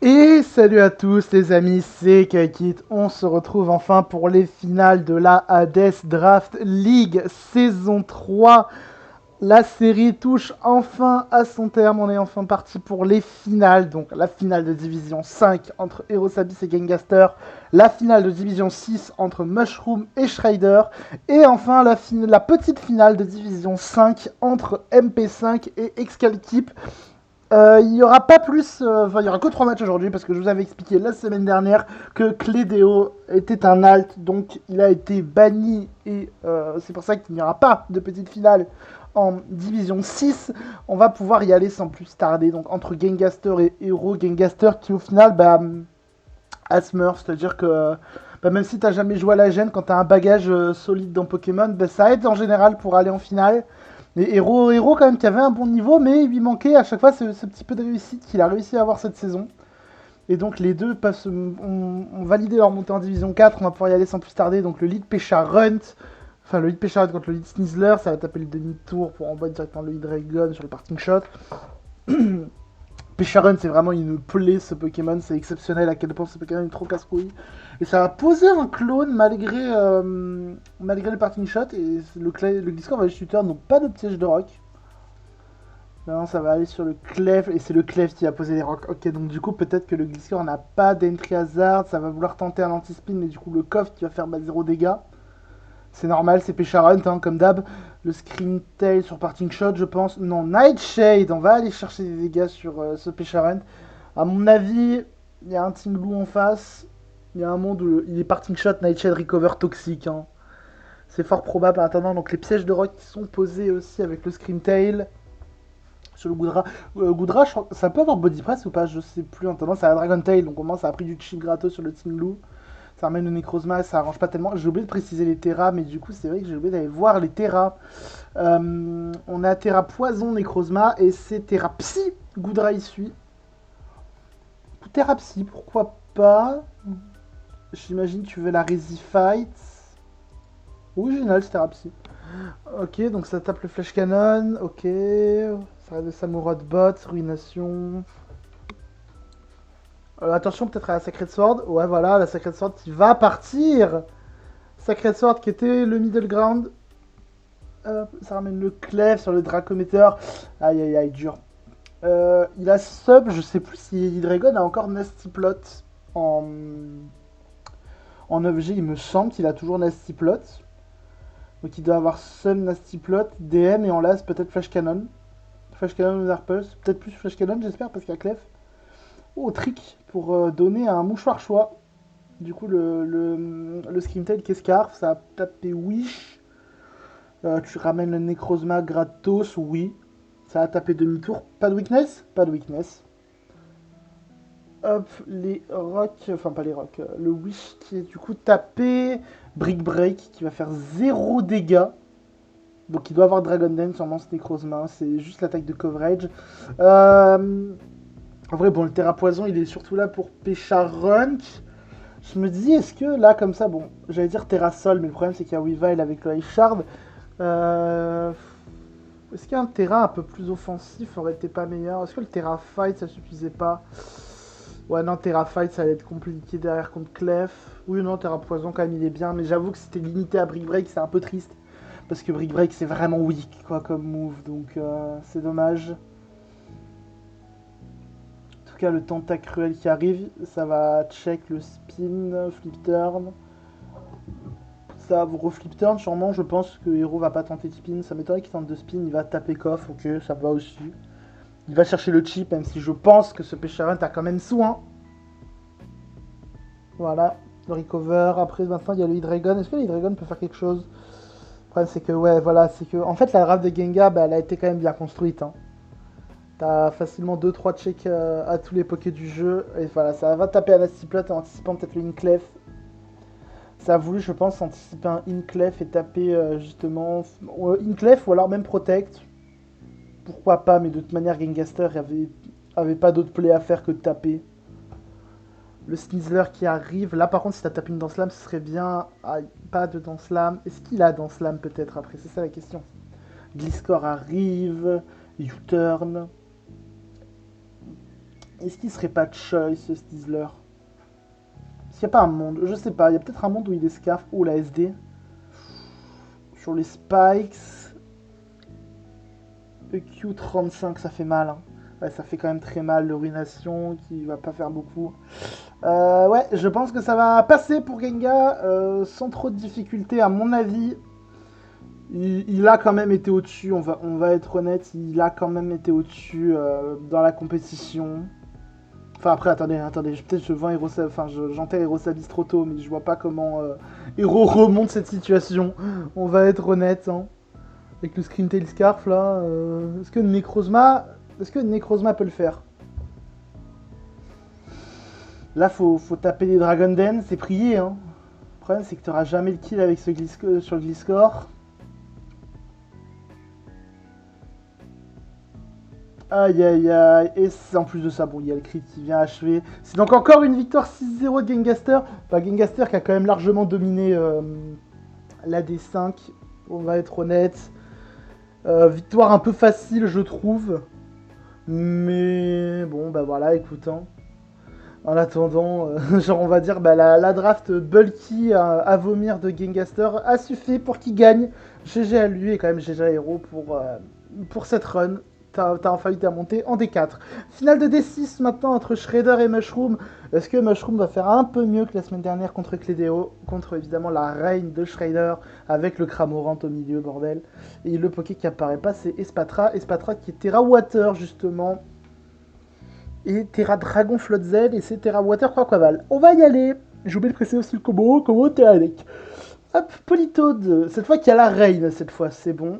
Et salut à tous les amis, c'est Kaikit. On se retrouve enfin pour les finales de la Hades Draft League saison 3. La série touche enfin à son terme. On est enfin parti pour les finales. Donc la finale de division 5 entre Eros Abyss et Gengaster. La finale de division 6 entre Mushroom et Shrider. Et enfin la petite finale de division 5 entre MP5 et Excalkeep. Il n'y aura pas plus, il y aura que 3 matchs aujourd'hui parce que je vous avais expliqué la semaine dernière que Clédéo était un alt, donc il a été banni et c'est pour ça qu'il n'y aura pas de petite finale en division 6. On va pouvoir y aller sans plus tarder, donc entre Gengaster et Hero. Gengaster qui au final a Smurf, c'est-à-dire que même si t'as jamais joué à la gêne, quand t'as un bagage solide dans Pokémon, ça aide en général pour aller en finale. Et Hero quand même qui avait un bon niveau, mais il lui manquait à chaque fois ce petit peu de réussite qu'il a réussi à avoir cette saison. Et donc les deux ont validé leur montée en division 4, on va pouvoir y aller sans plus tarder. Donc le lead Pesharunt, enfin le lead Pesharunt contre le lead Snizzler, ça va taper le demi-tour pour envoyer directement le lead Dragon sur le parting shot. Pesharunt, c'est vraiment une plaie ce Pokémon, c'est exceptionnel à quel point ce Pokémon est trop casse-couille. Et ça va poser un clone malgré le parting shot. Et le Gliscor va juste turn, donc pas de piège de rock. Non, ça va aller sur le Clef, et c'est le Clef qui a posé les rocks. Ok, donc du coup, peut-être que le Gliscor n'a pas d'entry hazard, ça va vouloir tenter un anti-spin, mais du coup, le coffre qui va faire 0 dégâts. C'est normal, c'est Pesharunt, hein, comme d'hab. Le Scream Tail sur Parting Shot, je pense. Non, Nightshade, on va aller chercher des dégâts sur ce Pesharunt. À mon avis, il y a un Tingloo en face. Il y a un monde où il est Parting Shot, Nightshade Recover toxique. Hein. C'est fort probable en attendant. Donc les pièges de rock qui sont posés aussi avec le Scream Tail. Sur le Goodra. Goodra, ça peut avoir Body Press ou pas, je sais plus. En attendant, c'est la Dragon Tail, donc au moins ça a pris du chip gratos sur le Tingloo. Ça ramène le Necrozma, ça arrange pas tellement. J'ai oublié de préciser les Terras, mais du coup, c'est vrai que j'ai oublié d'aller voir les Terras. On a Terra Poison Necrozma et c'est Terra Psy. Goodra y suit. Terra Psy, pourquoi pas. J'imagine que tu veux la Resi Fight. Original, c'est Terra Psy. Ok, donc ça tape le Flash Cannon. Ok. Ça reste de Samurott Bot, Ruination. Attention peut-être à la Sacred Sword. Ouais, voilà, la Sacred Sword qui va partir. Sacred Sword qui était le middle ground. Ça ramène le Clef sur le Dracometer. Aïe aïe aïe, dur. Il a sub, je sais plus si Dragon a encore Nasty Plot en, en objet. Il me semble qu'il a toujours Nasty Plot. Donc il doit avoir sub Nasty Plot, DM et en last peut-être Flash Cannon. Flash Cannon ou Darpulse. Peut-être plus Flash Cannon, j'espère, parce qu'il y a Clef. Oh, trick pour donner un mouchoir choix. Du coup, le Scream Tail qui est Scarf, ça a tapé Wish. Tu ramènes le Necrozma gratos, oui. Ça a tapé demi-tour. Pas de weakness. Pas de weakness. Hop, les rocks. Enfin, pas les rocks. Le Wish qui est du coup tapé. Brick Break qui va faire 0 dégâts. Donc il doit avoir Dragon Dance, sûrement ce Necrozma. C'est juste l'attaque de coverage. En vrai, bon, le Terra Poison, il est surtout là pour Pesharunt. Je me dis, est-ce que là, comme ça, bon, j'allais dire Terra Sol, mais le problème c'est qu'il y a Weavile avec le Ice Shard. Euh, Est-ce qu'un Terra un peu plus offensif aurait été pas meilleur? Est-ce que le Terra Fight ça suffisait pas? Ouais, non, Terra Fight ça allait être compliqué derrière contre Clef. Oui, non, Terra Poison quand même il est bien, mais j'avoue que c'était limité à Brick Break, c'est un peu triste. Parce que Brick Break c'est vraiment weak quoi comme move, donc c'est dommage. En tout cas, le Tentacruel qui arrive, ça va check le spin, flip turn. Ça va vous reflip turn, sûrement. Je pense que Hero va pas tenter de spin. Ça m'étonnerait qu'il tente de spin. Il va taper coff, ok, ça va aussi. Il va chercher le chip, même si je pense que ce Pesharunt a quand même soin. Voilà, le recover. Après, maintenant, il y a le Hydreigon. Est-ce que le Hydreigon peut faire quelque chose? Le problème, c'est que, ouais, voilà, c'est que. En fait, la draft de Gengar, bah, elle a été quand même bien construite. Hein. T'as facilement 2-3 checks à tous les pokés du jeu. Et voilà, ça va taper à la Ciplot en anticipant peut-être le Inclef. Ça a voulu, je pense, anticiper un Inclef et taper justement Inclef ou alors même Protect. Pourquoi pas, mais de toute manière, Gengaster avait pas d'autre play à faire que de taper. Le Snizzler qui arrive. Là, par contre, si t'as tapé une Dance Slam, ce serait bien. Ah, pas de Dance Slam. Est-ce qu'il a Dance Slam peut-être après? C'est ça la question. Gliscor arrive. U-turn. Est-ce qu'il serait pas Choi, ce Stizzler? Est-ce qu'il n'y a pas un monde? Je sais pas, il y a peut-être un monde où il est Scarf ou la SD. Sur les Spikes. EQ35, ça fait mal. Hein. Ouais, ça fait quand même très mal. Le Ruination qui va pas faire beaucoup. Ouais, je pense que ça va passer pour Gengar sans trop de difficultés, à mon avis. Il a quand même été au-dessus, on va être honnête, il a quand même été au-dessus dans la compétition. Enfin après, attendez, peut-être je vends enfin j'enterre Herosabis trop tôt, mais je vois pas comment Hero remonte cette situation. On va être honnête, hein. Avec le Screamtail Scarf là, est-ce que Necrozma peut le faire? Là, faut taper des Dragon Dance, c'est prier, hein. Le problème, c'est que tu n'auras jamais le kill avec ce sur le Gliscor. Aïe aïe aïe, et en plus de ça, bon, il y a le crit qui vient achever. C'est donc encore une victoire 6-0 de Gengaster. Bah, Gengaster qui a quand même largement dominé la D5, on va être honnête. Victoire un peu facile, je trouve. Mais bon, bah voilà, écoute, hein. En attendant, genre on va dire, bah, la draft bulky à vomir de Gengaster a suffi pour qu'il gagne. GG à lui et quand même GG à Hero pour cette run. T'as enfin eu ta montée en D4. Finale de D6 maintenant entre Shredder et Mushroom. Est-ce que Mushroom va faire un peu mieux que la semaine dernière contre Clédéo? Contre évidemment la reine de Shredder avec le Cramorant au milieu, bordel. Et le Poké qui apparaît pas, c'est Espatra. Espatra qui est Terra Water justement. Et Terra Dragon Floodzel et c'est Terra Water Quaquaval. On va y aller. J'ai oublié de presser aussi le combo Terra Deck. Hop, Politoad. Cette fois qu'il y a la reine, cette fois c'est bon.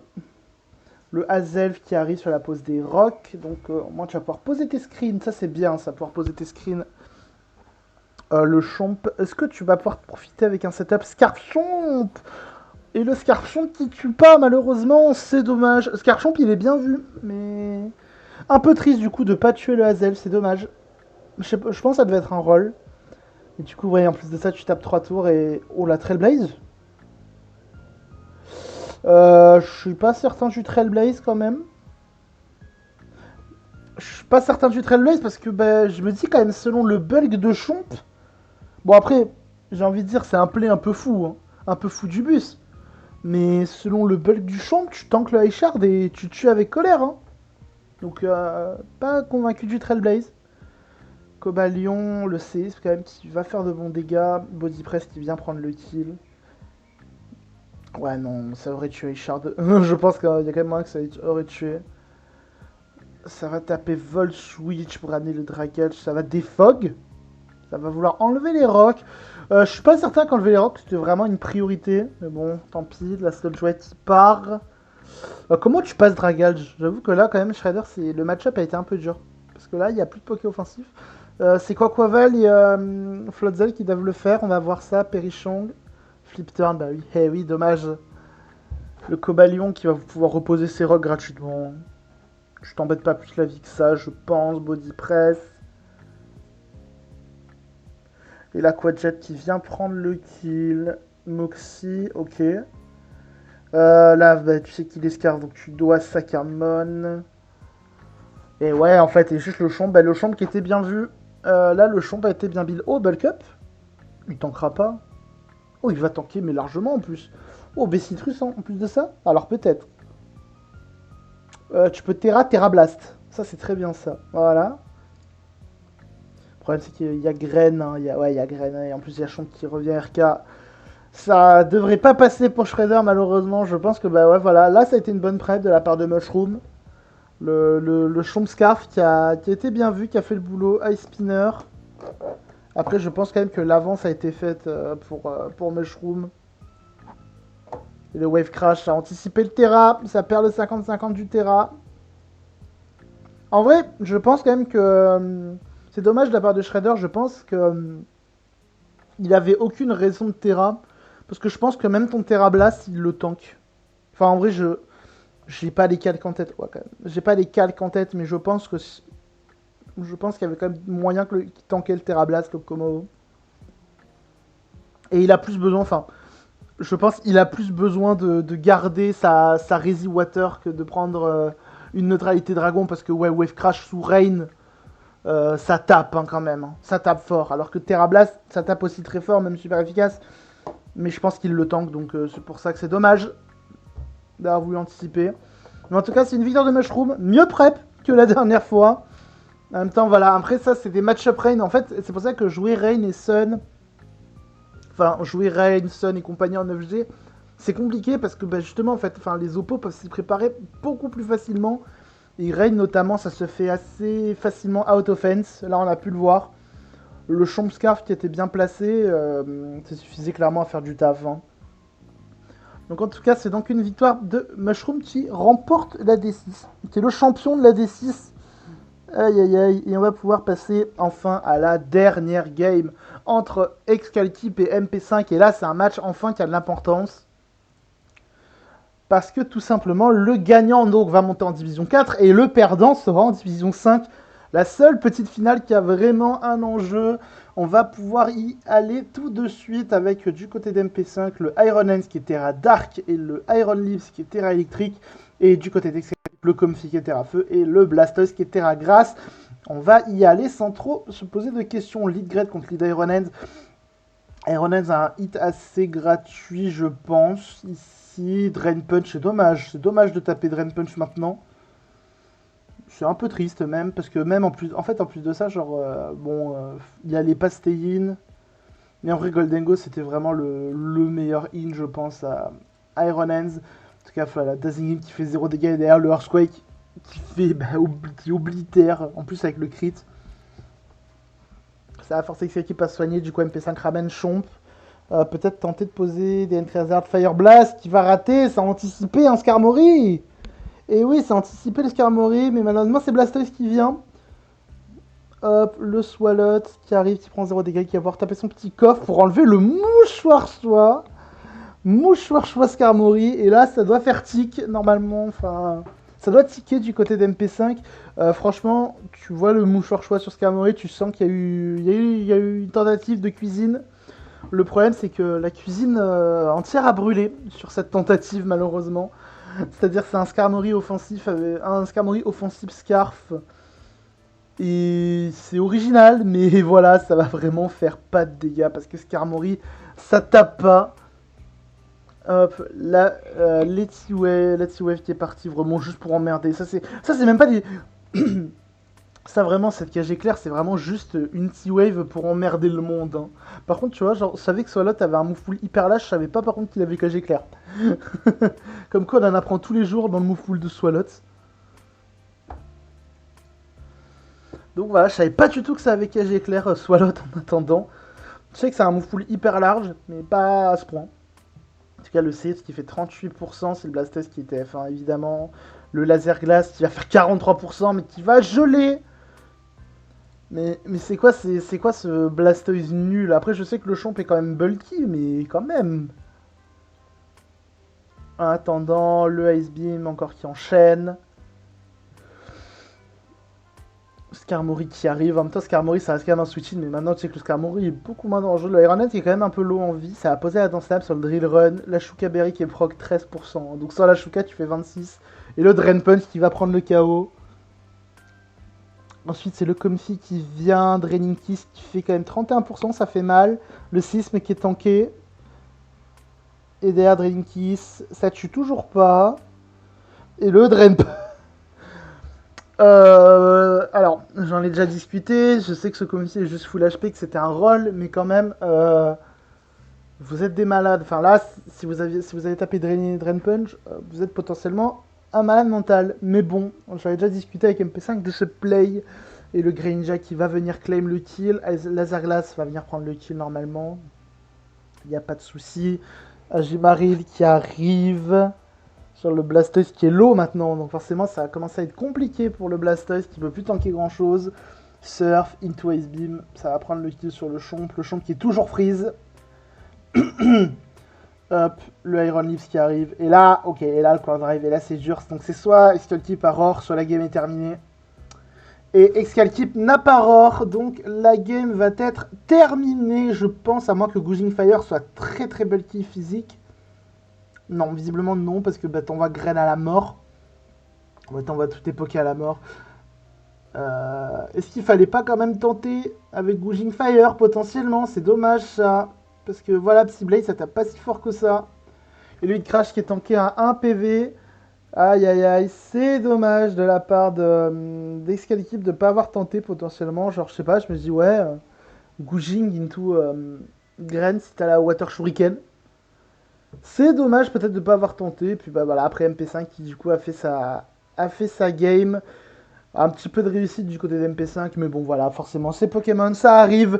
Le Azelf qui arrive sur la pose des rocks. Donc au moins tu vas pouvoir poser tes screens. Ça c'est bien, ça, pouvoir poser tes screens. Le Chomp. Est-ce que tu vas pouvoir profiter avec un setup Scarchomp? Et le Scarchomp qui tue pas malheureusement, c'est dommage. Scarchomp il est bien vu, mais... Un peu triste du coup de pas tuer le Hazel, c'est dommage. Je pense que ça devait être un roll. Et du coup, ouais, en plus de ça, tu tapes 3 tours et... Oh, la Trailblaze. Je suis pas certain du Trailblaze quand même. Je suis pas certain du Trailblaze parce que bah, je me dis quand même, selon le bulk de Chomp... Bon après, j'ai envie de dire, c'est un play un peu fou. Hein. Un peu fou du bus. Mais selon le bulk du Chomp, tu tankes le High Shard et tu tues avec colère. Hein. Donc, pas convaincu du Trailblaze. Cobalion, le séisme quand même qui va faire de bons dégâts. Body Press qui vient prendre le kill. Ouais, non, ça aurait tué Richard. Je pense qu'il y a quand même moyen que ça aurait tué. Ça va taper Volt Switch pour amener le Dragage. Ça va défog. Ça va vouloir enlever les rocks. Je suis pas certain qu'enlever les rocks c'était vraiment une priorité. Mais bon, tant pis. La seule jouette qui part. Comment tu passes Dragage? J'avoue que là, quand même, Shredder, le match-up a été un peu dur. Parce que là, il n'y a plus de Poké offensif. C'est Quaquaval et Floatzel qui doivent le faire. On va voir ça. Perichong. Flip turn, bah oui. Eh oui, dommage. Le Cobalion qui va pouvoir reposer ses rocks gratuitement. Je t'embête pas plus la vie que ça, je pense. Body Press. Et la Quadjet qui vient prendre le kill. Moxie, ok. Là, bah, tu sais qu'il est Scarf, donc tu dois Sakamon. Et ouais, en fait, et juste le Chomp, bah, le Chomp qui était bien vu. Là, le Chomp a été bien build. Oh, bulk up. Il tankera pas. Oh, il va tanker, mais largement en plus. Oh, Bessitrus en plus de ça. Alors peut-être. Tu peux Terra Blast. Ça, c'est très bien ça. Voilà. Le problème, c'est qu'il y a Graine. Hein. Il y a Graine. Et en plus, il y a Chomp qui revient RK. Ça devrait pas passer pour Shredder malheureusement. Je pense que bah ouais voilà. Là ça a été une bonne prep de la part de Mushroom. Le Chomp Scarf qui a été bien vu, qui a fait le boulot. Ice Spinner. Après je pense quand même que l'avance a été faite pour Mushroom. Et le Wave Crash a anticipé le Terra. Ça perd le 50-50 du Terra. En vrai je pense quand même que c'est dommage de la part de Shredder. Je pense que il avait aucune raison de Terra. Parce que je pense que même ton Terra Blast, il le tank. Enfin, en vrai, j'ai pas les calques en tête. Ouais, quand même. J'ai pas les calques en tête, mais je pense qu'il y avait quand même moyen qu'il tankait le Terra Blast, le Como. Et il a plus besoin, enfin, je pense qu'il a plus besoin de garder sa Resi Water que de prendre une neutralité dragon. Parce que, ouais, Wave Crash sous Rain, Ça tape hein, quand même, hein. Ça tape fort. Alors que Terra Blast, ça tape aussi très fort, même super efficace. Mais je pense qu'il le tank, donc c'est pour ça que c'est dommage d'avoir voulu anticiper. Mais en tout cas, c'est une victoire de Mushroom, mieux prep que la dernière fois. En même temps, voilà, après ça, c'est des match-up Rain. En fait, c'est pour ça que jouer Rain et Sun, enfin, jouer Rain, Sun et compagnie en 9G, c'est compliqué parce que bah, justement, en fait, les oppos peuvent s'y préparer beaucoup plus facilement. Et Rain, notamment, ça se fait assez facilement out offense. Là, on a pu le voir. Le Chomp Scarf qui était bien placé, ça suffisait clairement à faire du taf. Hein. Donc en tout cas, c'est donc une victoire de Mushroom qui remporte la D6. Qui est le champion de la D6. Aïe aïe aïe. Et on va pouvoir passer enfin à la dernière game entre Excalcip et MP5. Et là, c'est un match enfin qui a de l'importance. Parce que tout simplement, le gagnant donc va monter en division 4 et le perdant sera en division 5. La seule petite finale qui a vraiment un enjeu. On va pouvoir y aller tout de suite avec du côté d'MP5 le Iron Hands qui est Terra Dark et le Iron Leaves qui est Terra Électrique. Et du côté d'Excalcip le Comfy qui est Terra Feu et le Blastoise qui est Terra Grasse. On va y aller sans trop se poser de questions. Lead Grade contre Lead Iron Hands. Iron Hands a un hit assez gratuit je pense. Ici, Drain Punch, c'est dommage. C'est dommage de taper Drain Punch maintenant. C'est un peu triste même, parce que même en plus de ça, genre, il allait pas stay in. Mais en vrai, Goldengo, c'était vraiment le meilleur in, je pense, à Iron Hands. En tout cas, voilà, Dazing In qui fait 0 dégâts, et derrière le Earthquake qui fait, qui oblitère, en plus avec le crit. Ça a forcé que cette équipe à se soigner, du coup MP5 ramène Chomp. Peut-être tenter de poser des Entry Hazard Fire Blast qui va rater, ça a anticipé un Skarmory. Et oui, ça a anticipé le Skarmory, mais malheureusement c'est Blastoise qui vient. Hop, le Swalot qui arrive, qui prend 0 dégâts, qui va pouvoir taper son petit coffre pour enlever le mouchoir soie. Mouchoir soie Skarmory, et là ça doit faire tic normalement, enfin... Ça doit ticker du côté d'MP5. Franchement, tu vois le mouchoir choix sur Skarmory, tu sens qu'il y a eu une tentative de cuisine. Le problème, c'est que la cuisine entière a brûlé sur cette tentative, malheureusement. C'est-à-dire, c'est un Skarmory offensif, un Skarmory offensif Scarf. Et c'est original, mais voilà, ça va vraiment faire pas de dégâts parce que Skarmory, ça tape pas. Hop, là, Letty Wave qui est parti vraiment juste pour emmerder. Ça, c'est même pas des. Ça vraiment, cette cage éclair, c'est vraiment juste une T-Wave pour emmerder le monde. Hein. Par contre, tu vois, genre, je savais que Swalot avait un move pool hyper lâche, je savais pas par contre qu'il avait cage éclair. Comme quoi, on en apprend tous les jours dans le move pool de Swalot. Donc voilà, je savais pas du tout que ça avait cage éclair, Swalot en attendant. Je sais que c'est un move pool hyper large, mais pas à ce point. En tout cas, le CS qui fait 38%, c'est le Blastoise qui était F1 évidemment. Le Laser Glace qui va faire 43%, mais qui va geler. Mais c'est quoi ce Blastoise nul? Après, je sais que le Chomp est quand même bulky, mais quand même. En attendant, le Ice Beam encore qui enchaîne. Skarmory qui arrive. En même temps, Skarmory, ça reste quand même un switch-in, mais maintenant, tu sais que le Skarmory est beaucoup moins dangereux. Le Iron Head qui est quand même un peu low en vie. Ça a posé la Dance Lab sur le Drill Run. La Shuka Berry qui est proc 13%. Donc sans la Shuka, tu fais 26%. Et le Drain Punch qui va prendre le KO. Ensuite, c'est le Comfy qui vient. Draining Kiss qui fait quand même 31%. Ça fait mal. Le Sisme qui est tanké. Et derrière Draining Kiss, ça tue toujours pas. Et le Drain Punch. Alors, j'en ai déjà discuté. Je sais que ce Comfy est juste full HP, que c'était un rôle, mais quand même, vous êtes des malades. Enfin là, si vous avez tapé Drain Punch, vous êtes potentiellement un malade mental. Mais bon, j'avais déjà discuté avec MP5 de ce play. Et le Greninja qui va venir claim le kill. Laser Glass va venir prendre le kill normalement. Il n'y a pas de souci. Agimaril qui arrive sur le Blastoise qui est low maintenant. Donc forcément, ça a commencé à être compliqué pour le Blastoise qui ne peut plus tanker grand chose. Surf, into Ice Beam. Ça va prendre le kill sur le Chomp. Le Chomp qui est toujours freeze. Hop, le Iron Leaves qui arrive. Et là, ok, et là le Core Drive. Et là, c'est dur. Donc c'est soit Excalcip à Roar, soit la game est terminée. Et Excalcip n'a pas Roar, donc la game va être terminée, je pense, à moins que Gouging Fire soit très très bulky physique. Non, visiblement non, parce que bah, t'envoies Graine à la mort. Ouais, t'envoies tout époqué à la mort. Est-ce qu'il fallait pas quand même tenter avec Gouging Fire potentiellement? C'est dommage ça. Parce que voilà, Psyblade ça tape pas si fort que ça. Et lui, il crash qui est tanké à 1 PV. Aïe aïe aïe, c'est dommage de la part d'Excalibur de pas avoir tenté potentiellement. Genre, je sais pas, je me dis ouais, Gouging into Gren si t'as la Water Shuriken. C'est dommage peut-être de pas avoir tenté. Puis bah voilà, après MP5 qui du coup a fait sa game. Un petit peu de réussite du côté d'MP5, mais bon voilà, forcément c'est Pokémon, ça arrive.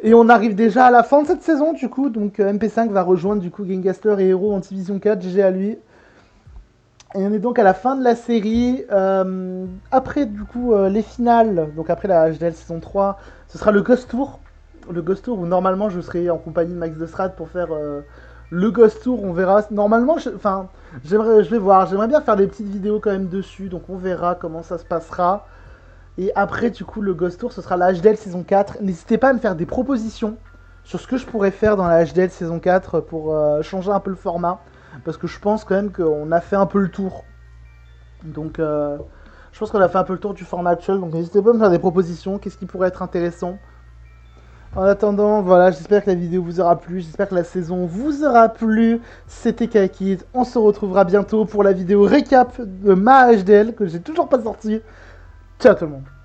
Et on arrive déjà à la fin de cette saison du coup, donc MP5 va rejoindre du coup Gengaster et Hero en Division 4, GG à lui. Et on est donc à la fin de la série. Après du coup les finales, donc après la HDL saison 3, ce sera le Ghost Tour. Le Ghost Tour où normalement je serai en compagnie de Max de Strat pour faire le Ghost Tour. On verra. Normalement, je vais voir. J'aimerais bien faire des petites vidéos quand même dessus, donc on verra comment ça se passera. Et après, du coup, le Ghost Tour, ce sera la HDL saison 4. N'hésitez pas à me faire des propositions sur ce que je pourrais faire dans la HDL saison 4 pour changer un peu le format. Parce que je pense quand même qu'on a fait un peu le tour. Donc, je pense qu'on a fait un peu le tour du format actuel. Donc, n'hésitez pas à me faire des propositions. Qu'est-ce qui pourrait être intéressant? En attendant, voilà, j'espère que la vidéo vous aura plu. J'espère que la saison vous aura plu. C'était Kakid. On se retrouvera bientôt pour la vidéo récap de ma HDL que j'ai toujours pas sortie. Ciao tout le monde.